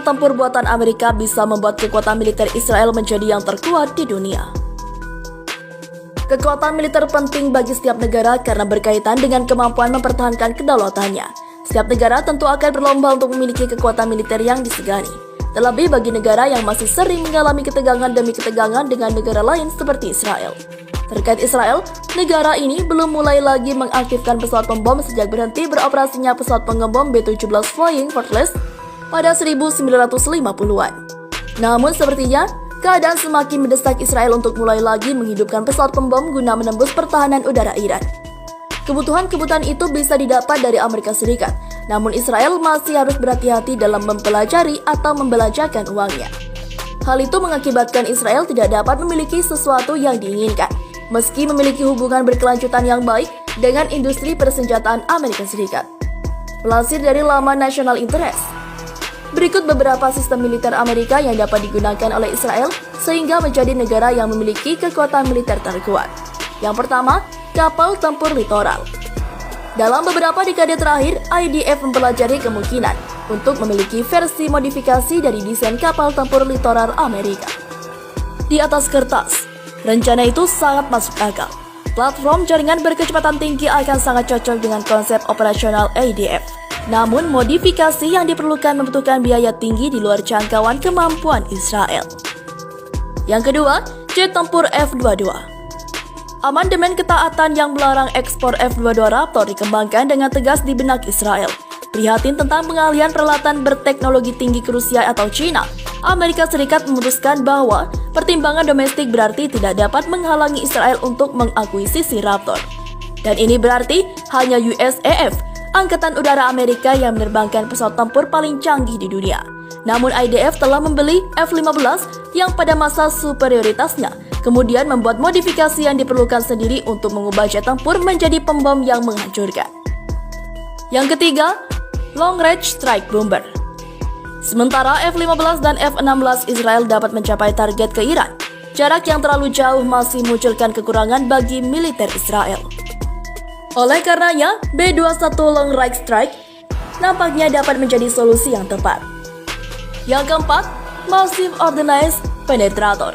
pesawat tempur buatan Amerika bisa membuat kekuatan militer Israel menjadi yang terkuat di dunia. Kekuatan militer penting bagi setiap negara karena berkaitan dengan kemampuan mempertahankan kedaulatannya. Setiap negara tentu akan berlomba untuk memiliki kekuatan militer yang disegani. Terlebih bagi negara yang masih sering mengalami ketegangan demi ketegangan dengan negara lain seperti Israel. Terkait Israel, negara ini belum mulai lagi mengaktifkan pesawat pembom sejak berhenti beroperasinya pesawat pengebom B-17 Flying Fortress pada 1950-an. Namun sepertinya, keadaan semakin mendesak Israel untuk mulai lagi menghidupkan pesawat pembom guna menembus pertahanan udara Iran. Kebutuhan itu bisa didapat dari Amerika Serikat, namun Israel masih harus berhati-hati dalam mempelajari atau membelanjakan uangnya. Hal itu mengakibatkan Israel tidak dapat memiliki sesuatu yang diinginkan, meski memiliki hubungan berkelanjutan yang baik dengan industri persenjataan Amerika Serikat. Melansir dari laman National Interest, berikut beberapa sistem militer Amerika yang dapat digunakan oleh Israel sehingga menjadi negara yang memiliki kekuatan militer terkuat. Yang pertama, kapal tempur littoral. Dalam beberapa dekade terakhir, IDF mempelajari kemungkinan untuk memiliki versi modifikasi dari desain kapal tempur littoral Amerika. Di atas kertas, rencana itu sangat masuk akal. Platform jaringan berkecepatan tinggi akan sangat cocok dengan konsep operasional IDF. Namun, modifikasi yang diperlukan membutuhkan biaya tinggi di luar jangkauan kemampuan Israel. Yang kedua, jet tempur F-22. Amandemen ketaatan yang melarang ekspor F-22 Raptor dikembangkan dengan tegas di benak Israel. Prihatin tentang pengalihan peralatan berteknologi tinggi ke Rusia atau China, Amerika Serikat memutuskan bahwa pertimbangan domestik berarti tidak dapat menghalangi Israel untuk mengakuisisi Raptor. Dan ini berarti hanya USAF, Angkatan Udara Amerika yang menerbangkan pesawat tempur paling canggih di dunia. Namun IDF telah membeli F-15 yang pada masa superioritasnya, kemudian membuat modifikasi yang diperlukan sendiri untuk mengubah jet tempur menjadi pembom yang menghancurkan. Yang ketiga, Long Range Strike Bomber. Sementara F-15 dan F-16 Israel dapat mencapai target ke Iran, jarak yang terlalu jauh masih munculkan kekurangan bagi militer Israel. Oleh karenanya, B-21 Long Range Strike nampaknya dapat menjadi solusi yang tepat. Yang keempat, Massive Ordnance Penetrator.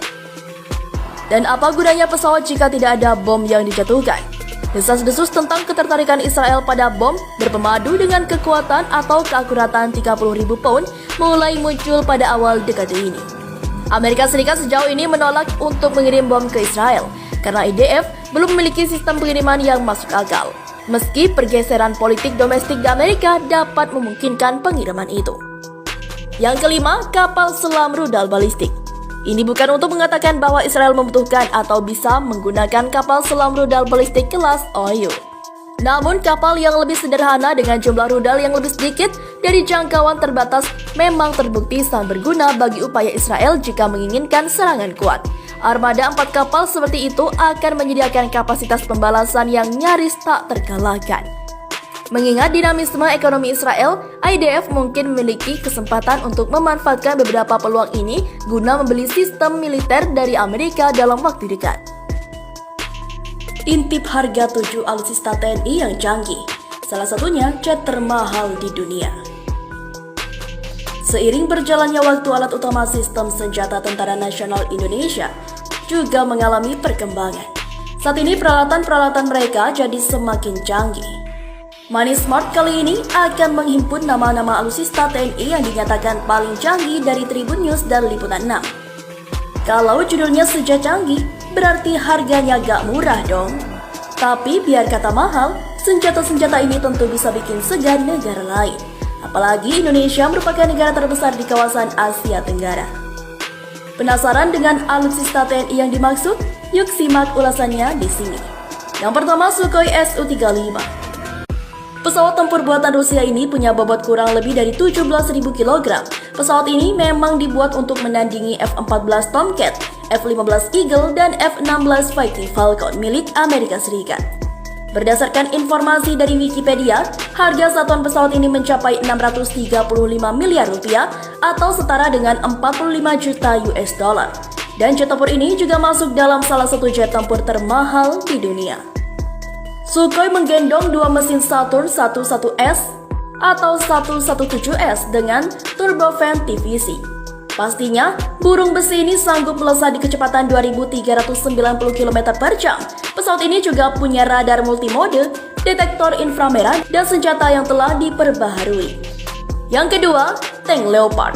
Dan apa gunanya pesawat jika tidak ada bom yang dijatuhkan? Desas-desus tentang ketertarikan Israel pada bom berpemadu dengan kekuatan atau keakuratan 30.000 pound mulai muncul pada awal dekade ini. Amerika Serikat sejauh ini menolak untuk mengirim bom ke Israel karena IDF belum memiliki sistem pengiriman yang masuk akal. Meski pergeseran politik domestik di Amerika dapat memungkinkan pengiriman itu. Yang kelima, kapal selam rudal balistik. Ini bukan untuk mengatakan bahwa Israel membutuhkan atau bisa menggunakan kapal selam rudal balistik kelas OU. Namun kapal yang lebih sederhana dengan jumlah rudal yang lebih sedikit dari jangkauan terbatas memang terbukti sangat berguna bagi upaya Israel jika menginginkan serangan kuat. Armada 4 kapal seperti itu akan menyediakan kapasitas pembalasan yang nyaris tak terkalahkan. Mengingat dinamisme ekonomi Israel, IDF mungkin memiliki kesempatan untuk memanfaatkan beberapa peluang ini guna membeli sistem militer dari Amerika dalam waktu dekat. Intip harga 7 alutsista TNI yang canggih, salah satunya jet termahal di dunia. Seiring berjalannya waktu, alat utama sistem senjata Tentara Nasional Indonesia juga mengalami perkembangan. Saat ini peralatan-peralatan mereka jadi semakin canggih. Money Smart kali ini akan menghimpun nama-nama alutsista TNI yang dinyatakan paling canggih dari Tribun News dan Liputan 6. Kalau judulnya saja canggih, berarti harganya gak murah dong. Tapi biar kata mahal, senjata-senjata ini tentu bisa bikin segan negara lain. Apalagi Indonesia merupakan negara terbesar di kawasan Asia Tenggara. Penasaran dengan alutsista TNI yang dimaksud? Yuk simak ulasannya di sini. Yang pertama, Sukhoi Su-35. Pesawat tempur buatan Rusia ini punya bobot kurang lebih dari 17.000 kg. Pesawat ini memang dibuat untuk menandingi F-14 Tomcat, F-15 Eagle, dan F-16 Fighting Falcon milik Amerika Serikat. Berdasarkan informasi dari Wikipedia, harga satuan pesawat ini mencapai 635 miliar rupiah atau setara dengan 45 juta US dollar. Dan jet tempur ini juga masuk dalam salah satu jet tempur termahal di dunia. Sukhoi menggendong 2 mesin Saturn 11S atau 117S dengan turbofan TVC. Pastinya, burung besi ini sanggup melesat di kecepatan 2.390 km per jam. Pesawat ini juga punya radar multimode, detektor inframerah, dan senjata yang telah diperbaharui. Yang kedua, tank Leopard.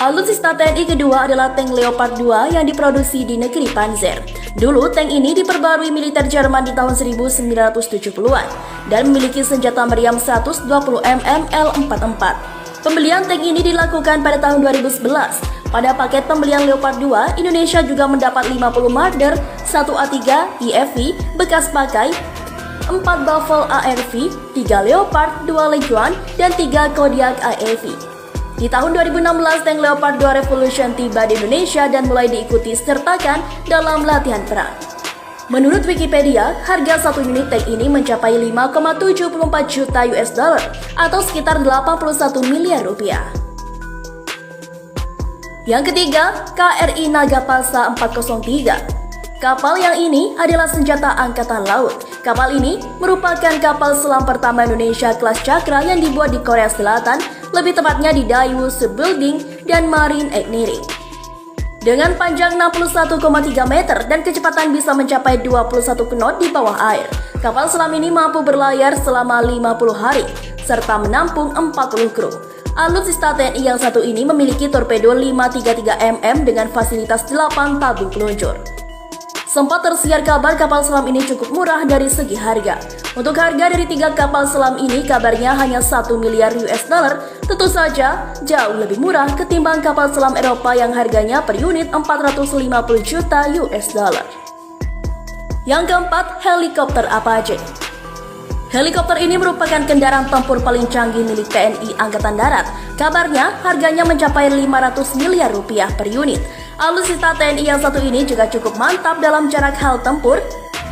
Alutsista TNI kedua adalah tank Leopard 2 yang diproduksi di negeri Panzer. Dulu, tank ini diperbarui militer Jerman di tahun 1970-an dan memiliki senjata meriam 120 mm L44. Pembelian tank ini dilakukan pada tahun 2011. Pada paket pembelian Leopard 2, Indonesia juga mendapat 50 Marder, 1 A3 IFV bekas pakai, 4 Buffalo ARV, 3 Leopard, 2 Leguan, dan 3 Kodiak AAV. Di tahun 2016, tank Leopard 2 Revolution tiba di Indonesia dan mulai diikuti sertakan dalam latihan perang. Menurut Wikipedia, harga satu unit tank ini mencapai 5,74 juta US dollar atau sekitar 81 miliar rupiah. Yang ketiga, KRI Nagapasa 403. Kapal yang ini adalah senjata angkatan laut. Kapal ini merupakan kapal selam pertama Indonesia kelas Cakra yang dibuat di Korea Selatan, lebih tepatnya di Daewoo Shipbuilding dan Marine Engineering. Dengan panjang 61,3 meter dan kecepatan bisa mencapai 21 knot di bawah air, kapal selam ini mampu berlayar selama 50 hari, serta menampung 40 kru. Alutsista TNI yang satu ini memiliki torpedo 533 mm dengan fasilitas 8 tabung peluncur. Sempat tersiar kabar kapal selam ini cukup murah dari segi harga. Untuk harga dari 3 kapal selam ini kabarnya hanya 1 miliar US dollar, tentu saja jauh lebih murah ketimbang kapal selam Eropa yang harganya per unit 450 juta US dollar. Yang keempat, helikopter Apache. Helikopter ini merupakan kendaraan tempur paling canggih milik TNI Angkatan Darat. Kabarnya harganya mencapai 500 miliar rupiah per unit. Alutsista TNI yang satu ini juga cukup mantap dalam jarak hal tempur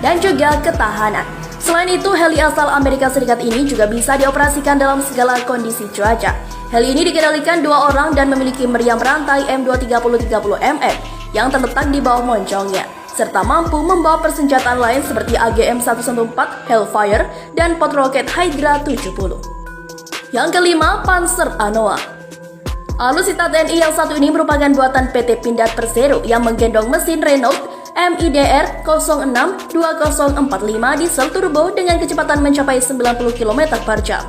dan juga ketahanan. Selain itu, heli asal Amerika Serikat ini juga bisa dioperasikan dalam segala kondisi cuaca. Heli ini dikendalikan 2 orang dan memiliki meriam rantai M230-30mm yang terletak di bawah moncongnya, serta mampu membawa persenjataan lain seperti AGM-114 Hellfire dan pot roket Hydra 70. Yang kelima, Panzer Anoa. Alutsista TNI yang satu ini merupakan buatan PT Pindad Persero yang menggendong mesin Renault MIDR 062045 diesel turbo dengan kecepatan mencapai 90 km per jam.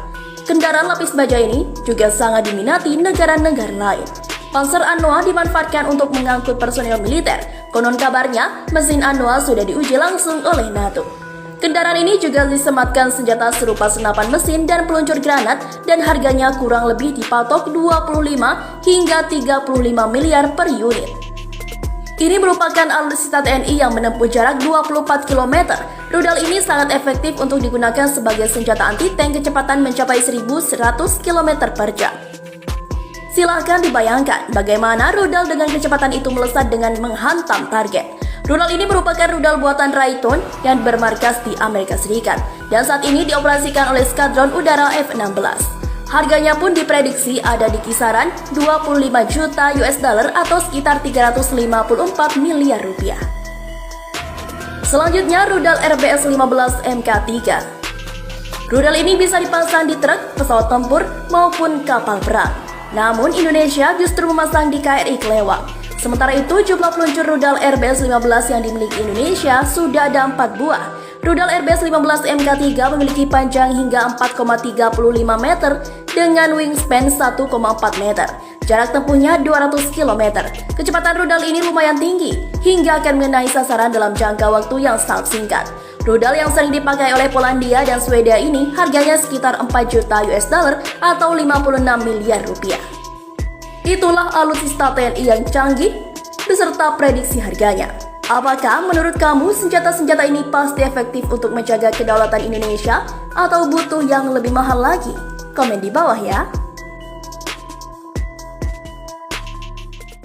Kendaraan lapis baja ini juga sangat diminati negara-negara lain. Panzer Anoa dimanfaatkan untuk mengangkut personel militer. Konon kabarnya, mesin Anoa sudah diuji langsung oleh NATO. Kendaraan ini juga disematkan senjata serupa senapan mesin dan peluncur granat dan harganya kurang lebih dipatok 25 hingga 35 miliar per unit. Ini merupakan alutsista TNI yang menempuh jarak 24 km. Rudal ini sangat efektif untuk digunakan sebagai senjata anti-tank kecepatan mencapai 1100 km per jam. Silahkan dibayangkan bagaimana rudal dengan kecepatan itu melesat dengan menghantam target. Rudal ini merupakan rudal buatan Raytheon yang bermarkas di Amerika Serikat dan saat ini dioperasikan oleh Skadron Udara F-16. Harganya pun diprediksi ada di kisaran 25 juta US dollar atau sekitar 354 miliar rupiah. Selanjutnya, rudal RBS-15 Mk3. Rudal ini bisa dipasang di truk, pesawat tempur, maupun kapal perang. Namun Indonesia justru memasang di KRI Kelewang. Sementara itu, jumlah peluncur rudal RBS-15 yang dimiliki Indonesia sudah ada 4 buah. Rudal RBS-15 Mk3 memiliki panjang hingga 4,35 meter dengan wingspan 1,4 meter. Jarak tempuhnya 200 km. Kecepatan rudal ini lumayan tinggi, hingga akan mengenai sasaran dalam jangka waktu yang sangat singkat. Rudal yang sering dipakai oleh Polandia dan Swedia ini harganya sekitar 4 juta US dollar atau 56 miliar rupiah. Itulah alutsista TNI yang canggih beserta prediksi harganya. Apakah menurut kamu senjata-senjata ini pasti efektif untuk menjaga kedaulatan Indonesia atau butuh yang lebih mahal lagi? Komen di bawah ya.